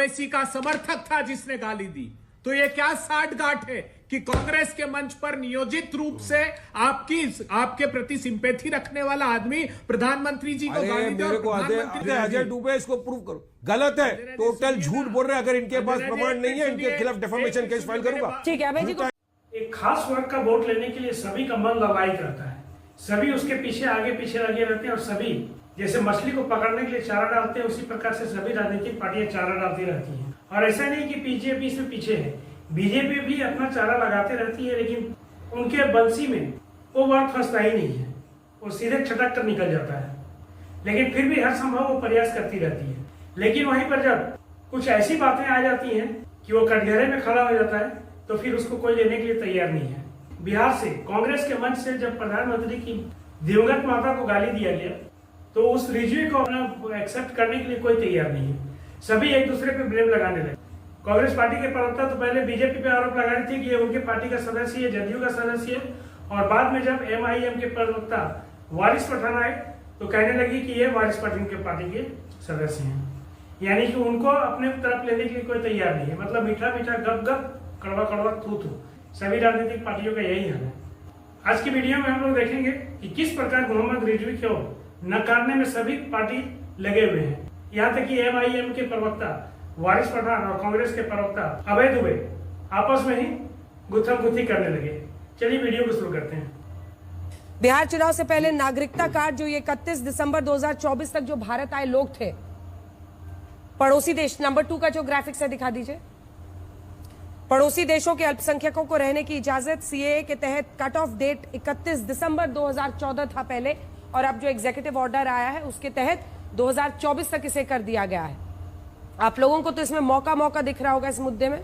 ओवैसी का समर्थक था जिसने गाली दी। तो ये क्या साठगांठ है कि कांग्रेस के मंच पर नियोजित रूप से आपके प्रति सिंपैथी रखने वाला आदमी प्रधानमंत्री जी को गाली दे। अजय दुबे इसको प्रूव करो, गलत है, टोटल झूठ बोल रहे हैं। अगर इनके पास प्रमाण नहीं है, इनके खिलाफ डिफेमेशन केस फाइल करूंगा। ठीक है, अभय जी को एक खास वर्ग का वोट लेने के लिए सभी का मन ललायित रहता है, सभी उसके पीछे आगे पीछे लगे रहते हैं और सभी जैसे मछली को पकड़ने के लिए चारा डालते हैं, उसी प्रकार से सभी राजनीतिक पार्टियां चारा डालती रहती हैं। और ऐसा नहीं कि बीजेपी इसमें पीछे है, बीजेपी भी अपना चारा लगाते रहती है, लेकिन उनके बंसी में वो वर्ड फंसता ही नहीं है, वो सीधे छटक कर निकल जाता है। लेकिन फिर भी हर संभव वो प्रयास करती रहती है। लेकिन वहीं पर जब कुछ ऐसी बातें आ जाती हैं कि वो कटघरे में खड़ा हो जाता है, तो फिर उसको कोई लेने के लिए तैयार नहीं है। बिहार से कांग्रेस के मंच से जब प्रधानमंत्री की दिवंगत माता को गाली दिया गया, तो उस रिज्यू को अपना एक्सेप्ट करने के लिए कोई तैयार नहीं है। सभी एक दूसरे पे ब्लेम लगाने लगे। कांग्रेस पार्टी के प्रवक्ता तो पहले बीजेपी पे आरोप लगा रही थी कि ये उनके पार्टी का सदस्य है, जदयू का सदस्य है, और बाद में जब MIM के प्रवक्ता वारिस पठान आए तो कहने लगी कि ये वारिस पठान के पार्टी के सदस्य हैं। यानी कि उनको अपने तरफ लेने के लिए कोई तैयार नहीं है। मतलब मीठा मीठा गप गप, कड़वा कड़वा थू थू, सभी राजनीतिक पार्टियों का यही हाल है। आज की वीडियो में हम लोग देखेंगे कि किस प्रकार मोहम्मद रिजवी को नकारने में सभी पार्टी लगे हुए हैं। यहाँ तक कि MIM के प्रवक्ता वारिस पठान और कांग्रेस के प्रवक्ता अभय दुबे आपस में ही गुत्थम-गुत्थी करने लगे। चलिए वीडियो को शुरू करते हैं। बिहार चुनाव से पहले नागरिकता कार्ड जो ये 31 दिसंबर 2024 तक जो भारत आए लोग थे, पड़ोसी देश, नंबर 2 का जो ग्राफिक्स है दिखा दीजिए। पड़ोसी देशों के अल्पसंख्यकों को रहने की इजाजत CAA के तहत कट ऑफ डेट 31 दिसंबर 2014 था पहले, और अब जो एग्जीक्यूटिव ऑर्डर आया है उसके तहत 2024 तक इसे कर दिया गया है। आप लोगों को तो इसमें मौका दिख रहा होगा इस मुद्दे में।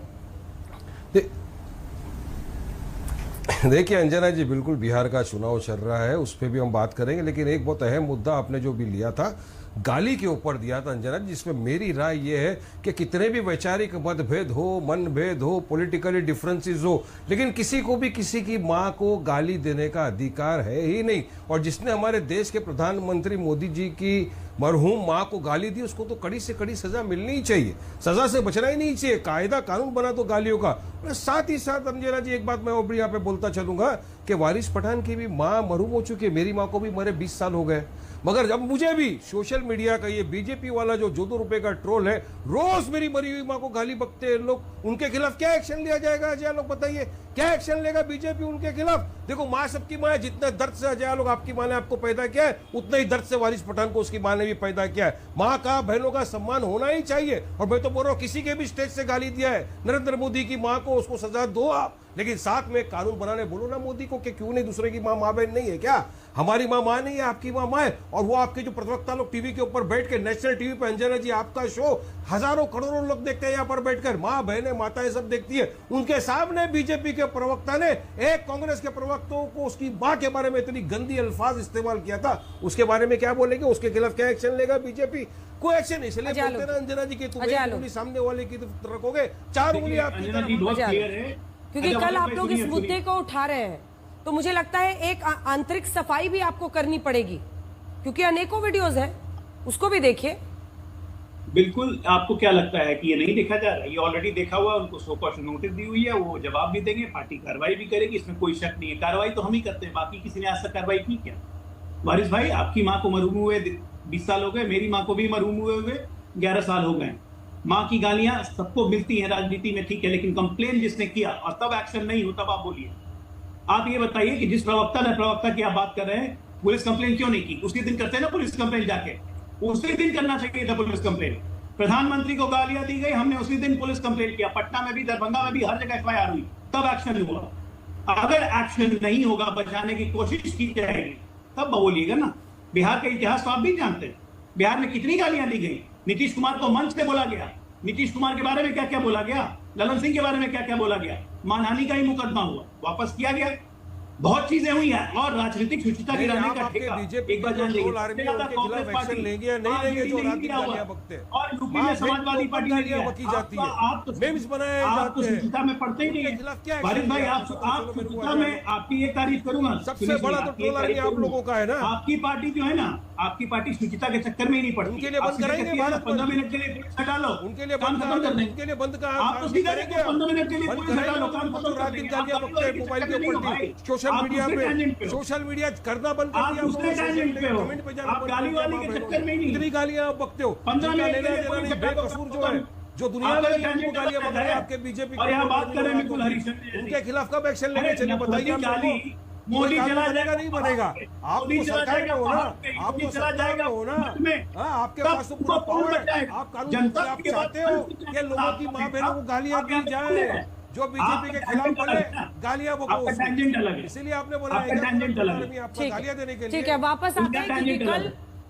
देखिए अंजना जी, बिल्कुल बिहार का चुनाव चल रहा है, उस पर भी हम बात करेंगे, लेकिन एक बहुत अहम मुद्दा आपने जो भी लिया था, गाली के ऊपर दिया था अंजना जी, जिसमें मेरी राय ये है कि कितने भी वैचारिक मतभेद हो, मनभेद हो, पॉलिटिकली डिफरेंसेस हो, लेकिन किसी को भी किसी की मां को गाली देने का अधिकार है ही नहीं। और जिसने हमारे देश के प्रधानमंत्री मोदी जी की मरहूम मां को गाली दी, उसको तो कड़ी से कड़ी सजा मिलनी ही चाहिए, सजा से बचना ही नहीं चाहिए। कायदा कानून बना तो गालियों का। साथ ही साथ अंजना जी एक बात मैं और यहाँ पे बोलता चलूंगा कि वारिस पठान की भी मां मरहूम हो चुकी है, मेरी मां को भी मरे 20 साल हो गए, मगर जब मुझे भी सोशल मीडिया का ये बीजेपी वाला जो 2 रुपए का ट्रोल है, रोज मेरी मरी हुई मां को गाली बकते हैं लोग, उनके खिलाफ क्या एक्शन लिया जाएगा? अजय लोग बताइए, क्या एक्शन लेगा बीजेपी उनके खिलाफ? देखो, मां सबकी मां है, जितने दर्द से अजय लोग आपकी मां ने आपको पैदा किया है, उतना ही दर्द से वारिस पठान को उसकी मां ने भी पैदा किया है। मां का, बहनों का सम्मान होना ही चाहिए। और मैं तो बोल रहा हूं, किसी के भी स्टेज से गाली दिया है नरेंद्र मोदी की मां को, उसको सजा दो आप, लेकिन साथ में कानून बनाने बोलो ना मोदी को कि क्यों नहीं, दूसरे की मां बहन नहीं है क्या? हमारी मां नहीं है, आपकी मां है। और वो आपके जो प्रवक्ता लोग टीवी के ऊपर बैठ के, नेशनल टीवी पे अंजना जी आपका शो हजारों करोड़ों लोग देखते हैं यहाँ पर बैठकर, मां बहनें माताएं सब देखती है। उनके सामने बीजेपी के प्रवक्ता ने एक कांग्रेस के प्रवक्ताओं को उसकी मां के बारे में इतनी गंदी अल्फाज इस्तेमाल किया था, उसके बारे में क्या बोलेंगे? उसके खिलाफ क्या एक्शन लेगा बीजेपी? कोई एक्शन। इसलिए बोलते ना अंजना जी की तुम एक उंगली सामने वाले की रखोगे, 4 उंगली आपकी तरफ। क्योंकि कल आप लोग इस मुद्दे को उठा रहे हैं, तो मुझे लगता है एक आंतरिक सफाई भी आपको करनी पड़ेगी, क्योंकि अनेकों वीडियोस हैं, उसको भी देखिए। बिल्कुल। आपको क्या लगता है कि ये नहीं देखा जा रहा है? ये ऑलरेडी देखा हुआ है, उनको शो कॉज नोटिस दी हुई है, वो जवाब भी देंगे, पार्टी कार्रवाई भी करेगी, इसमें कोई शक नहीं है। कार्रवाई तो हम ही करते हैं, बाकी किसी ने आज तक कार्रवाई की क्या? वारिस भाई, आपकी माँ को मरहूम हुए 20 साल हो गए, मेरी माँ को भी मरहूम हुए 11 साल हो गए। माँ की गालियां सबको मिलती हैं राजनीति में, ठीक है, लेकिन कंप्लेन जिसने किया और तब एक्शन नहीं हो, तब आप बोलिए। आप ये बताइए कि जिस प्रवक्ता की आप बात कर रहे हैं, पुलिस कंप्लेन क्यों नहीं की? उसी दिन करते हैं ना पुलिस कंप्लेन, जाके उसी दिन करना चाहिए था पुलिस कंप्लेन। प्रधानमंत्री को गालियां दी गई, हमने उसी दिन पुलिस कंप्लेन किया, पटना में भी, दरभंगा में भी, हर जगह FIR हुई, तब एक्शन हुआ। अगर एक्शन नहीं होगा, बचाने की कोशिश की जाएगी, तब बोलिएगा ना। बिहार का इतिहास तो आप भी जानते हैं, बिहार में कितनी गालियां दी गई। नीतीश कुमार को मंच से बोला गया, नीतीश कुमार के बारे में क्या क्या बोला गया, ललन सिंह के बारे में क्या क्या बोला गया, मानहानि का ही मुकदमा हुआ, वापस किया गया। बहुत चीजें हुई हैं और राजनीतिक शुचिता गिराने का आपके ठेका बीजेपी एक बार जान आर्मी लीजिए। उनके खिलाफ एक्शन लेंगे या नहीं लेंगे जो रात दिन गालियां बकते हैं? और यूपी में समाजवादी पार्टी ने गालियां बकी जाती है, आप तो मेम्स बनाए आप तो जाते हैं, शुचिता में पढ़ते ही नहीं उनके खिलाफ क्या है। एक्शन वारिद भाई लिया? आप शुचिता में आपकी एक तारीफ करूंगा, सबसे बड़ा तो ट्रोल आर्मी आप लोगों का है ना। आपकी पार्टी जो है ना, आपकी पार्टी शुचिता के चक्कर में ही नहीं पड़ती। उनके लिए बंद कराएंगे भारत 15 मिनट के लिए पुलिस हटा लो, उनके लिए काम बंद खत्म कर देंगे। उनके लिए बंद का आप तो सीधा करेंगे, 15 मिनट के लिए बंद पुलिस हटा लो, करेंगे। काम खत्म कर रात दिन देंगे। गालियां आप बकते हैं मोबाइल के ऊपर, सोशल मीडिया पे, सोशल मीडिया करना बंद कर आप दिया। दूसरे टैंजेंट पे हो, कमेंट पे जाना आप बंद गाली कर वाली दिया। के चक्कर में ही नहीं। इतनी गालियां आप बकते हो, 15 जिनका मिनट लेना के लिए देना नहीं, पुलिस बेकसूर जो है, जो दुनिया आपका में टैंजेंट उनको गालियां अलग बक रहे हैं है। आपके बीजेपी और यहाँ बात करें बिल्कुल हरीशचंद्र जैसी। उनके खिलाफ कब एक्शन लेंगे? अरे चलिए बताइए मोदी हमको। गाली, मोदी कोई चला काम जाएगा नहीं बनेगा, आप मोदी तो चला सरकार में जाएगा हो ना, बाहर पे, आप मोदी तो चला सरकार में जाएगा हो ना, मुल्क में, हाँ, आपके तब पास तो पूरा उसको पावर बच है, जाएगा। आप कानून जनता आप के चाहते बाद हो कि लोगों की माँ बहनों को गालियां दी जाए, जो बीजेपी के खिलाफ बोले गालियां बको, आपका टैंजेंट अलग है, इसीलिए आपने बोला आपका टैंजेंट अलग है। आपको गालियां देने के लिए। ठीक है, वापस आते हैं क्योंकि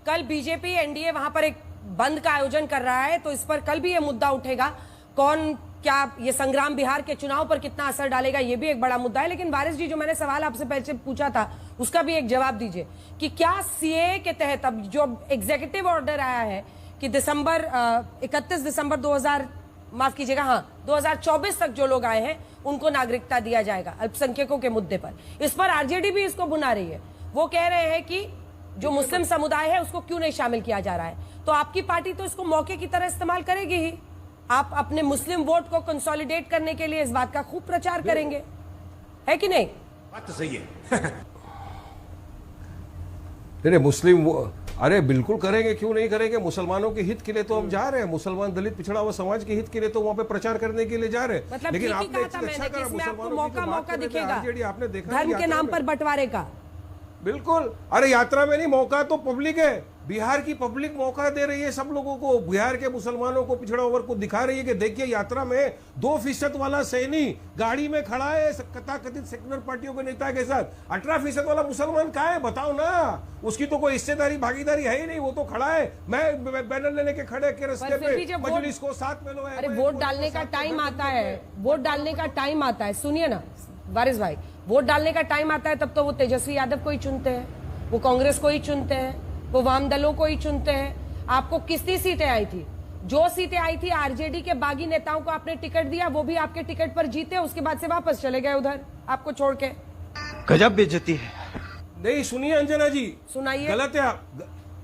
कल बीजेपी एनडीए वहां पर एक बंद का आयोजन कर रहा है, तो इस पर कल भी ये मुद्दा उठेगा। कौन क्या ये संग्राम बिहार के चुनाव पर कितना असर डालेगा, ये भी एक बड़ा मुद्दा है। लेकिन वारिस जी, जो मैंने सवाल आपसे पहले पूछा था उसका भी एक जवाब दीजिए कि क्या सीए के तहत अब जो एग्जीक्यूटिव ऑर्डर आया है कि 31 दिसंबर 2024 तक जो लोग आए हैं उनको नागरिकता दिया जाएगा अल्पसंख्यकों के मुद्दे पर, इस पर आरजेडी भी इसको बुना रही है। वो कह रहे हैं कि जो मुस्लिम समुदाय है उसको क्यों नहीं शामिल किया जा रहा है। तो आपकी पार्टी तो इसको मौके की तरह इस्तेमाल करेगी ही। आप अपने मुस्लिम वोट को कंसोलिडेट करने के लिए इस बात का खूब प्रचार करेंगे, है कि नहीं? बात तो सही है। अरे मुस्लिम अरे बिल्कुल करेंगे, क्यों नहीं करेंगे। मुसलमानों के हित के लिए तो हम जा रहे हैं, मुसलमान दलित पिछड़ा हुआ समाज के हित के लिए तो वहां पे प्रचार करने के लिए जा रहे हैं। मतलब लेकिन ठीक ही आपने कहा था मैंने कि इसमें आपको मौका दिखेगा आपने देखा धर्म के नाम पर बंटवारे का। बिल्कुल, अरे यात्रा में नहीं, मौका तो पब्लिक है, बिहार की पब्लिक मौका दे रही है सब लोगों को, बिहार के मुसलमानों को, पिछड़ा वर्ग को दिखा रही है कि देखिए यात्रा में 2% वाला सैनी गाड़ी में खड़ा है कथित सेक्युलर पार्टियों के नेता के साथ, 18% वाला मुसलमान कहाँ है बताओ ना। उसकी तो कोई हिस्सेदारी भागीदारी है ही नहीं, वो तो खड़ा है, मैं बैनर लेने के खड़े के रस्ते पे, मजलिस को साथ में लो। अरे वोट डालने का टाइम आता है, वोट डालने का टाइम आता है, सुनिए ना वारिस भाई, वोट डालने का टाइम आता है तब तो वो तेजस्वी यादव को ही चुनते हैं, वो कांग्रेस को ही चुनते हैं, वो वाम दलों को ही चुनते हैं। आपको कितनी सीटें आई थी? जो सीटें आई थी आरजेडी के बागी नेताओं को आपने टिकट दिया, वो भी आपके टिकट पर जीते, उसके बाद से वापस चले गए उधर आपको छोड़ के। गजब बेइज्जती है। नहीं सुनिए अंजना जी, सुनाइए। गलत है आप।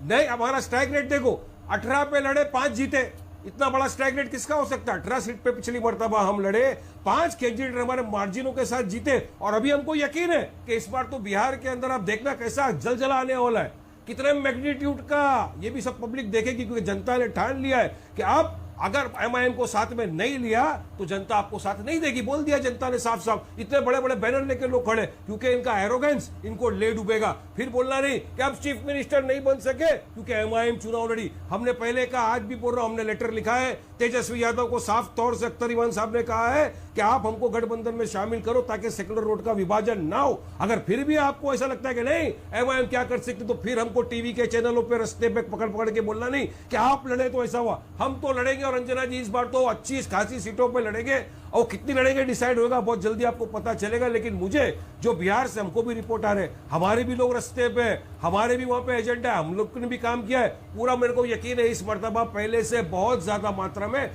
नहीं, हमारा स्ट्राइक रेट देखो, 18 पे लड़े 5 जीते, इतना बड़ा स्ट्राइक रेट किसका हो सकता है? 18 सीट पे पिछली मर्तबा हम लड़े, 5 कैंडिडेट हमारे मार्जिनों के साथ जीते, और अभी हमको यकीन है कि इस बार तो बिहार के अंदर आप देखना कैसा जलजला आने वाला है, कितने मैग्नीट्यूड का, ये भी सब पब्लिक देखेगी, क्योंकि जनता ने ठान लिया है कि आप अगर एमआईएम को साथ में नहीं लिया तो जनता आपको साथ नहीं देगी। बोल दिया जनता ने साफ साफ, इतने बड़े बड़े बैनर लेके लोग खड़े, क्योंकि इनका एरोगेंस इनको ले डूबेगा। फिर बोलना नहीं कि आप चीफ मिनिस्टर नहीं बन सके क्योंकि एमआईएम चुनाव लड़ी। हमने पहले कहा, आज भी बोल रहा हूं, हमने लेटर लिखा है तेजस्वी यादव को, साफ तौर से अख्तर इमाम साहब ने कहा है कि आप हमको गठबंधन में शामिल करो ताकि सेक्युलर वोट का विभाजन ना हो। अगर फिर भी आपको ऐसा लगता है कि नहीं एमआईएम क्या कर सकती, तो फिर हमको टीवी के चैनलों पे रस्ते पे पकड़ पकड़ के बोलना नहीं कि आप लड़े तो ऐसा हुआ। हम तो लड़ेंगे, और अंजना जी इस बार तो 25 खासी सीटों पे लड़ेंगे, और कितनी लड़ेंगे डिसाइड होगा बहुत जल्दी, आपको पता चलेगा। लेकिन मुझे जो बिहार से हमको भी रिपोर्ट आ रहे, हमारे भी लोग रस्ते पे, हमारे भी वहां पे एजेंडा है, हम लोग ने भी काम किया है पूरा। मेरे को यकीन है इस मर्तबा पहले से बहुत ज्यादा मात्रा में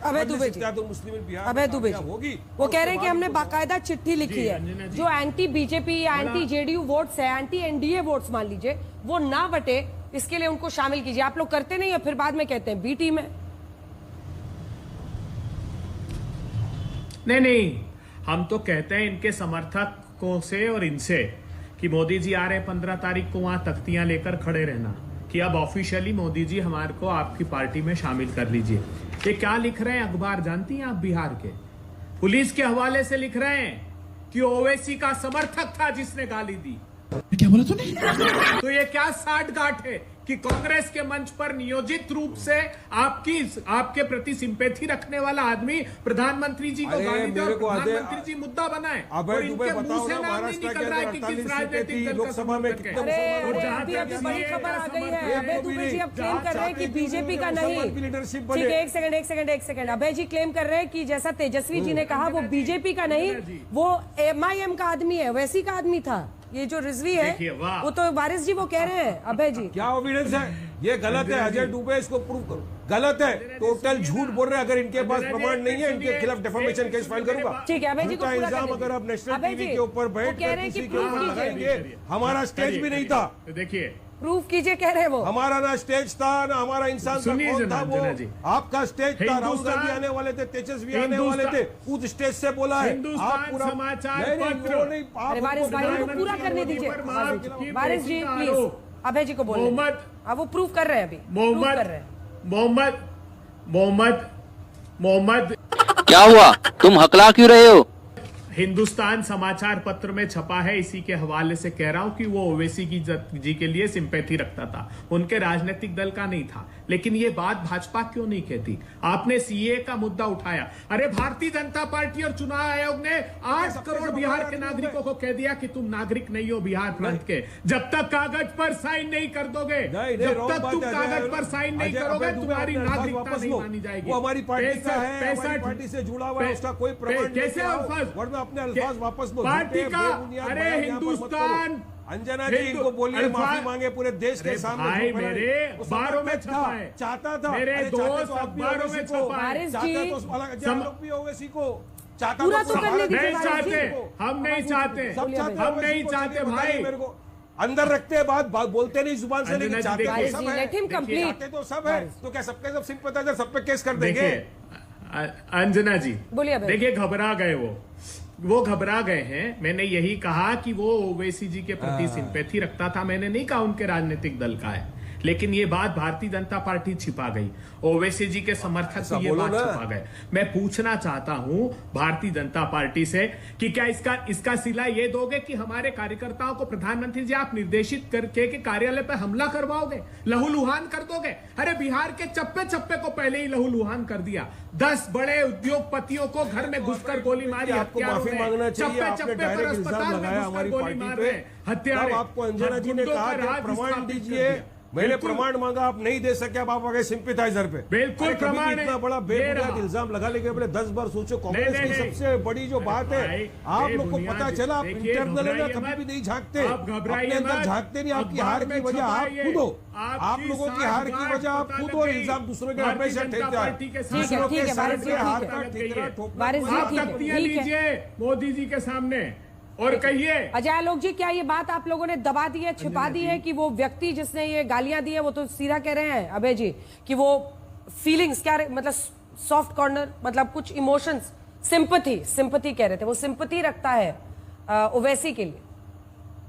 मुस्लिम बिहार होगी। वो कह रहे हैं कि हमने बाकायदा चिट्ठी लिखी है, जो एंटी बीजेपी या एंटी जेडीयू वोट्स है, एंटी एनडीए वोट्स मान लीजिए, वो ना बटे, इसके लिए उनको शामिल कीजिए। आप लोग करते नहीं है, फिर बाद में कहते हैं बी टीम है। नहीं, हम तो कहते हैं इनके समर्थकों से और इनसे कि मोदी जी आ रहे 15 तारीख को, वहां तख्तियां लेकर खड़े रहना कि अब ऑफिशियली मोदी जी हमारे को आपकी पार्टी में शामिल कर लीजिए। ये क्या लिख रहे हैं अखबार जानती हैं आप? बिहार के पुलिस के हवाले से लिख रहे हैं कि ओवैसी का समर्थक था जिसने गाली दी। क्या बोला तूने? तो ये क्या साठगांठ है कि कांग्रेस के मंच पर नियोजित रूप से आपके प्रति सिंपैथी रखने वाला आदमी प्रधानमंत्री जी को गाली दे और प्रधानमंत्री जी मुद्दा बनाए, और इनके मुंह से नाम नहीं निकल रहा है कि किस राजनीतिक दल का लोकसभा में समर्थक है। अभी बड़ी खबर आ गई है, अभय दुबे जी अब क्लेम कर रहे हैं कि बीजेपी का नहीं। ठीक है, एक सेकंड। अभय जी क्लेम कर रहे हैं कि जैसा तेजस्वी जी ने कहा वो बीजेपी का नहीं, वो एमआईएम का आदमी है, वैसी का आदमी था। ये जो रिजवी है देखिए, वाह। वो तो वारिस जी वो कह रहे हैं अभय जी। क्या एविडेंस है? ये गलत है, अजय दुबे इसको प्रूव करो। गलत है, टोटल झूठ बोल रहे हैं। अगर इनके पास प्रमाण नहीं है, इनके खिलाफ डिफेमेशन केस फाइल करूंगा। ठीक है, अभय जी को झूठा पूरा इल्जाम करने अगर आप दीजिए। नेशनल अभय टीवी जी, के ऊपर वो बैठ कह कर रहे हैं कि किसी के proof ऊपर कीजिए। लगाएंगे, हमारा स्टेज भी नहीं था। देखिए प्रूफ कीजिए कह रहे हैं वो। हमारा ना स्टेज था, ना हमारा इंसान था। सुनिए कौन था जना, वो? जना जी। आपका स्टेज था, राहुल हिंदुस्तान- गांधी आने वाले थे, तेजस्वी आने वाले थे, उस स्टेज से बोला है। हिंदुस्तान आप पूरा समाचार नहीं, नहीं, पत्र। वो नहीं, आप अरे वारिस उनको भाई बनाए- उनको पूरा करने दीजिए। पर माफ की वारिस जी बेटी का प्लीज आरोप। अभय जी को बोलिए। मोहम्मद अब वो प्रूफ कर रहे हैं अभी। प्रूफ कर रहे हैं। मोहम्मद क्या हुआ, तुम हकला क्यों रहे हो? हिंदुस्तान समाचार पत्र में छपा है, इसी के हवाले से कह रहा हूं कि वो ओवैसी जी के लिए सिंपैथी रखता था, उनके राजनीतिक दल का नहीं था। लेकिन ये बात भाजपा क्यों नहीं कहती? आपने सीए का मुद्दा उठाया। अरे भारतीय जनता पार्टी और चुनाव आयोग ने 8 करोड़ बिहार के नागरिकों को कह दिया कि तुम नागरिक नहीं हो बिहार प्रांत के, जब तक कागज पर साइन नहीं कर दोगे, जब तक तुम कागज पर साइन नहीं करोगे, तुम्हारी नागरिकता नहीं मानी जाएगी। वो हमारी पार्टी का है, हमारी पार्टी से जुड़ा हुआ है, उसका कोई प्रमाण कैसे अल्फाज? वरना अपने अल्फाज वापस लो। पार्टी झूठे, का बेबुनियाद अरे बयान यहाँ पर मत करो। हिंदुस्तान अंजना जी इनको बोलिए माफी मांगे पूरे देश के सामने। भाई जो फैलाई, मेरे वो अखबारों में समर्थक छपा था, है, चाहता था। मेरे अरे चाहते दोस्त तो आप भी अखबारों में ओवैसी को, छपा है। वारिस चाहते जी, तो अलग लोग भी ओवैसी को चाहता पूरा तो करने भारत- दीजिए नहीं वारिस जी। चाहते, हम नहीं चाहते, सब चाहते हम ओवैसी नहीं को, चाहते चलिए बताइए भाई। मेरे को। अंदर रखते हैं बात बोलते नहीं जुबान से, अंजना लेकिन जी, चाहते तो वारिस सब जी, है। let him complete। चाहते तो सब है, तो क्या सबके सब सिंपैथाइजर सब पे केस कर देंगे? देखिए अंजना जी, बोलिए अभय। देखिए घबरा गए वो घबरा गए हैं। मैंने यही कहा कि वो ओवैसी जी के प्रति सिंपैथी रखता था, मैंने नहीं कहा उनके राजनीतिक दल का है। लेकिन ये बात भारतीय जनता पार्टी छिपा गई, ओवैसी जी के समर्थक ऐसा को ये बोलो बात ना। छिपा गए। मैं पूछना चाहता हूं भारतीय जनता पार्टी से कि क्या इसका सिला ये दोगे कि हमारे कार्यकर्ताओं को प्रधानमंत्री जी आप निर्देशित करके के कार्यालय पर हमला करवाओगे, लहूलुहान कर दोगे? अरे बिहार के चप्पे चप्पे को पहले ही लहूलुहान कर दिया। 10 बड़े उद्योगपतियों को घर में घुसकर गोली मारी, आपको माफी मांगना चाहिए। आपने डायरेक्ट इल्जाम लगाया हमारी पार्टी पे। हत्यारे। तब आपको अंजना जी ने गुंडों कहा का कि राज प्रमाण स्थापित कर दीजिए। दिया। मैंने बिल्कुल। प्रमाण मांगा, आप नहीं दे सके, अब आप आ गए सिंपैथाइजर पे। बिल्कुल अरे कभी भी प्रमाण है। इतना बड़ा दे बेबुनियाद रहा। इल्जाम लगा लेके पहले 10 बार सोचो। कांग्रेस नहीं, की नहीं। सबसे बड़ी जो बात है, भाई, आप लोग को बेबुनियाद पता चला, आप देखिए, इंटरनल है ना, घबराइए कभी मत। भी नहीं झांकते, आप घबराइए अपने अंदर मत। झांकते नहीं। आपकी अखबार हार में की वजह आप छपाइए। खुद हो। आपकी आप लोगों की हार की साठ वजह आप गांठ खुद पता हो। लग गई। इल्जाम दूसरों के भारतीय हमेशा जनता ठेकता पार्टी के है। साथ- दूसरों ठीक के है, सर वारिस जी, पे हाथ ठीक का है। ठेकरा ठोकना वारिस जी, आप ठीक है, तख्तियां ठीक है। लीजिए मोदी जी के सामने और कहिए अजय आलोक जी, क्या ये बात आप लोगों ने दबा दी है, छिपा दी है कि वो व्यक्ति जिसने ये गालियां दी है वो तो सीधा कह रहे हैं अभय जी कि वो फीलिंग्स क्या मतलब सॉफ्ट कॉर्नर मतलब कुछ इमोशंस, सिंपैथी कह रहे थे, वो सिंपैथी रखता है ओवैसी के लिए।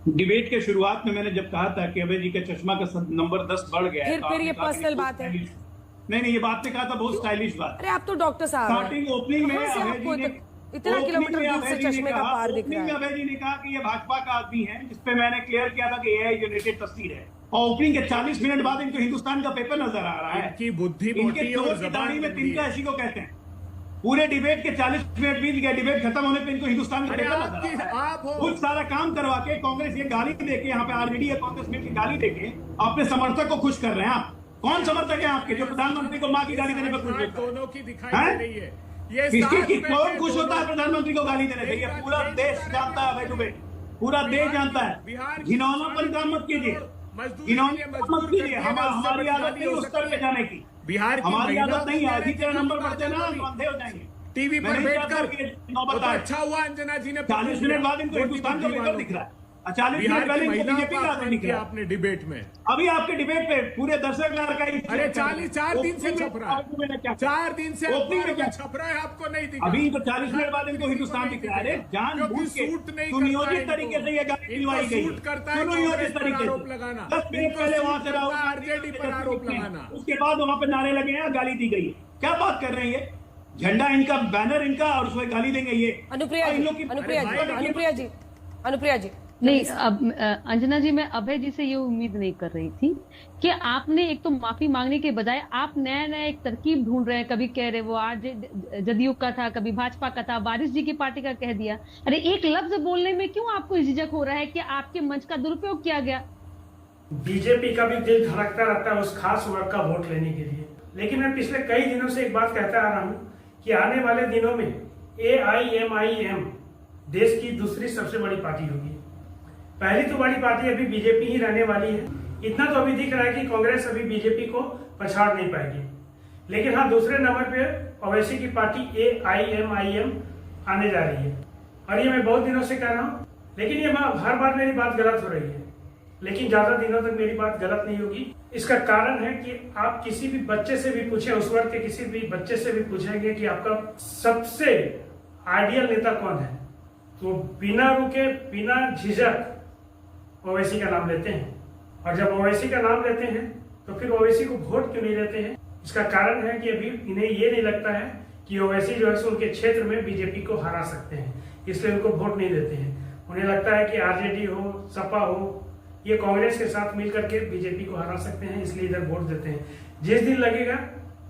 डिबेट के शुरुआत में मैंने जब कहा था कि अभय जी का चश्मा का नंबर 10 बढ़ गया है, तो फिर ये आपने कहा कि पर्सनल बहुत बात है। स्टाइलिश- नहीं ये बात ने कहा था बहुत स्टाइलिश बात। अरे आप तो डॉक्टर साहब हैं। स्टार्टिंग ओपनिंग में कहाँ से अभय आपको जी ने इतना ओपनिंग किलोमीटर में दूर अभय से जी ने चश्मे का कहा- पार दिख ओपनिंग में रहा है? अभय जी ने कहा कि ये भाजपा का आदमी है, जिसपे मैंने क्लियर किया था कि एआई जनरेटेड तस्वीर है, और ओपनिंग के 40 मिनट बाद इनको हिंदुस्तान का पेपर नजर आ रहा है। इनकी बुद्धि इनके मोटी चोर और की जबान दाढ़ी में लंबी तिनका है। इसी को कहते हैं। पूरे डिबेट के 40 मिनट बीत गए, डिबेट खत्म होने पे इनको हिंदुस्तान का अरे पेपर आप नजर आ रहा है। आप हो बहुत सारा काम करवा के कांग्रेस ये गाली देके, यहाँ पे ऑलरेडी कांग्रेस में गाली देके अपने समर्थक को खुश कर रहे हैं। आप कौन समर्थक है आपके जो प्रधानमंत्री को मां की गाली देने पर खुश होता है? दोनों की दिखाई हैं? दे रही है। ये किसकी साथ की में कौन थे खुश होता है दोनों। प्रधानमंत्री को गाली देने से? ये पूरा देश जानता है भाई दुबे, पूरा देश जानता है। घिनौना पर काम मत कीजिए, घिनौना मत कीजिए। हमारी आदत नहीं उस स्तर पे जाने की, बिहार की हमारी महिला आदत नहीं है। अधिक को नंबर बढ़ते ना हम अंधे हो जाएंगे। टीवी मैं पर नहीं चाहता बैठकर कि नौबत तो आए। अच्छा हुआ अंजना जी ने 40 मिनट बाद इनको हिंदुस्तान का पेपर दिख रहा है, 40 बिहार मिनट पहले की इनको महिलाओं बीजेपी का का अपमान दिख किया रहा है। आपने डिबेट में। अभी आपके डिबेट पे पूरे दर्शक लड़का अरे 4 दिन से छप रहा है, 4 दिन से ओपनिंग में अखबार क्या में छप रहा है, आपको नहीं दिखा। अभी तो 40 मिनट बाद इनको हिंदुस्तान दिख रहा है। अरे जानबूझ क्योंकि के सूट नहीं सुनियोजित करता तरीके से ये गाली दिलवाई इनको गई सूट करता है सुनियोजित कांग्रेस पर तरीके आरोप से लगाना। 10 मिनट इनको पहले सूट वहां से करता राहुल है गांधी आरजेडी पर आरोप लगाना। उसके बाद वहां पे नारे लगे हैं, गाली दी गई है। क्या बात कर रहे हैं ये? झंडा इनका, बैनर इनका, और उसमें गाली देंगे ये। अनुप्रिया और जी, इन लोग की- अनुप्रिया जी, अरे भाई, अनुप्रिया जी, अनुप्रिया जी, नहीं, अब अंजना जी, मैं अभय जी से ये उम्मीद नहीं कर रही थी कि आपने एक तो माफी मांगने के बजाय आप नया नया एक तरकीब ढूंढ रहे हैं। कभी कह रहे वो आज जदयू का था, कभी भाजपा का था, वारिस जी की पार्टी का कह दिया। अरे एक लफ्ज बोलने में क्यों आपको झिझक हो रहा है कि आपके मंच का दुरुपयोग किया गया? बीजेपी का भी दिल धड़कता रहता है उस खास वर्ग का वोट लेने के लिए। लेकिन मैं पिछले कई दिनों से एक बात कहता आ रहा हूं कि आने वाले दिनों में AIMIM देश की दूसरी सबसे बड़ी पार्टी होगी। पहली तो बड़ी पार्टी अभी बीजेपी ही रहने वाली है। इतना तो अभी दिख रहा है कि कांग्रेस अभी बीजेपी को पछाड़ नहीं पाएगी। लेकिन हाँ, दूसरे नंबर पे ओवैसी की पार्टी AIMIM आने जा रही है। और ये मैं बहुत दिनों से कह रहा हूँ, लेकिन ये हर बार मेरी बात गलत हो रही है। लेकिन ज्यादा दिनों तक मेरी बात गलत नहीं होगी। इसका कारण है कि आप किसी भी बच्चे से भी पूछें, उस वर्ग के किसी भी बच्चे से भी पूछेंगे कि आपका सबसे आइडियल नेता कौन है, तो बिना रुके बिना झिझक ओवैसी का नाम लेते हैं। और जब ओवैसी का नाम लेते हैं तो फिर ओवैसी को वोट क्यों नहीं देते हैं? इसका कारण है कि अभी इन्हें ये नहीं लगता है कि ओवैसी जो है उनके क्षेत्र में बीजेपी को हरा सकते हैं, इसलिए उनको वोट नहीं देते हैं। उन्हें लगता है कि RJD हो, सपा हो, ये कांग्रेस के साथ मिलकर के बीजेपी को हरा सकते हैं, इसलिए इधर वोट देते हैं। जिस दिन लगेगा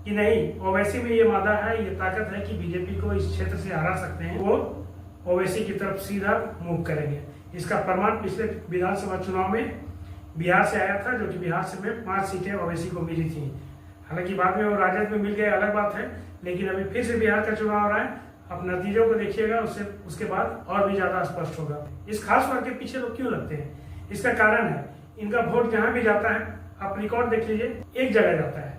कि नहीं ओवैसी में ये मादा है, ये ताकत है कि बीजेपी को इस क्षेत्र से हरा सकते हैं, वो ओवैसी की तरफ सीधा मूव करेंगे। इसका प्रमाण पिछले विधानसभा चुनाव में बिहार से आया था, जो कि बिहार से में 5 सीटें ओवैसी को मिली थी। हालांकि बाद में वो राजद में मिल गए, अलग बात है, लेकिन अभी फिर से बिहार का चुनाव हो रहा है। अब नतीजों को देखिएगा, उसके बाद और भी ज्यादा स्पष्ट होगा। इस खास वर्ग के पीछे लोग क्यों लगते हैं? इसका कारण है इनका वोट जहां भी जाता है, आप रिकॉर्ड देख लीजिए, एक जगह जाता है,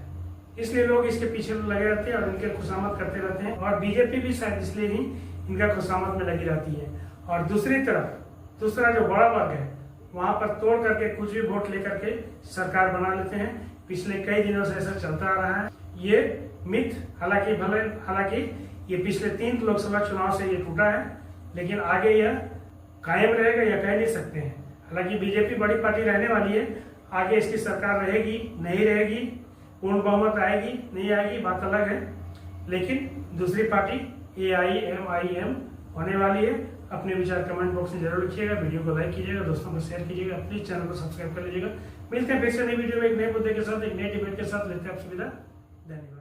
इसलिए लोग इसके पीछे लगे रहते हैं और इनके खुशामद करते रहते हैं। और बीजेपी भी शायद इसलिए ही इनका खुशामद में लगी रहती है। और दूसरी तरफ दूसरा जो बड़ा वर्ग है, वहां पर तोड़ करके कुछ भी वोट लेकर के सरकार बना लेते हैं। पिछले कई दिनों से ऐसा चलता आ रहा है। ये मिथ हालांकि ये पिछले 3 लोकसभा चुनाव से ये टूटा है, लेकिन आगे यह कायम रहेगा या कह नहीं सकते हैं। हालांकि बीजेपी बड़ी पार्टी रहने वाली है, आगे इसकी सरकार रहेगी नहीं रहेगी, पूर्ण बहुमत आएगी नहीं आएगी, बात अलग है। लेकिन दूसरी पार्टी AIMIM होने वाली है। अपने विचार कमेंट बॉक्स में जरूर लिखिएगा, वीडियो को लाइक कीजिएगा, दोस्तों को शेयर कीजिएगा, प्लीज चैनल को सब्सक्राइब कर लीजिएगा। मिलते हैं फिर से नई वीडियो में एक नए मुद्दे के साथ, एक नए डिबेट के साथ। लेते हैं आप सुविधा। धन्यवाद।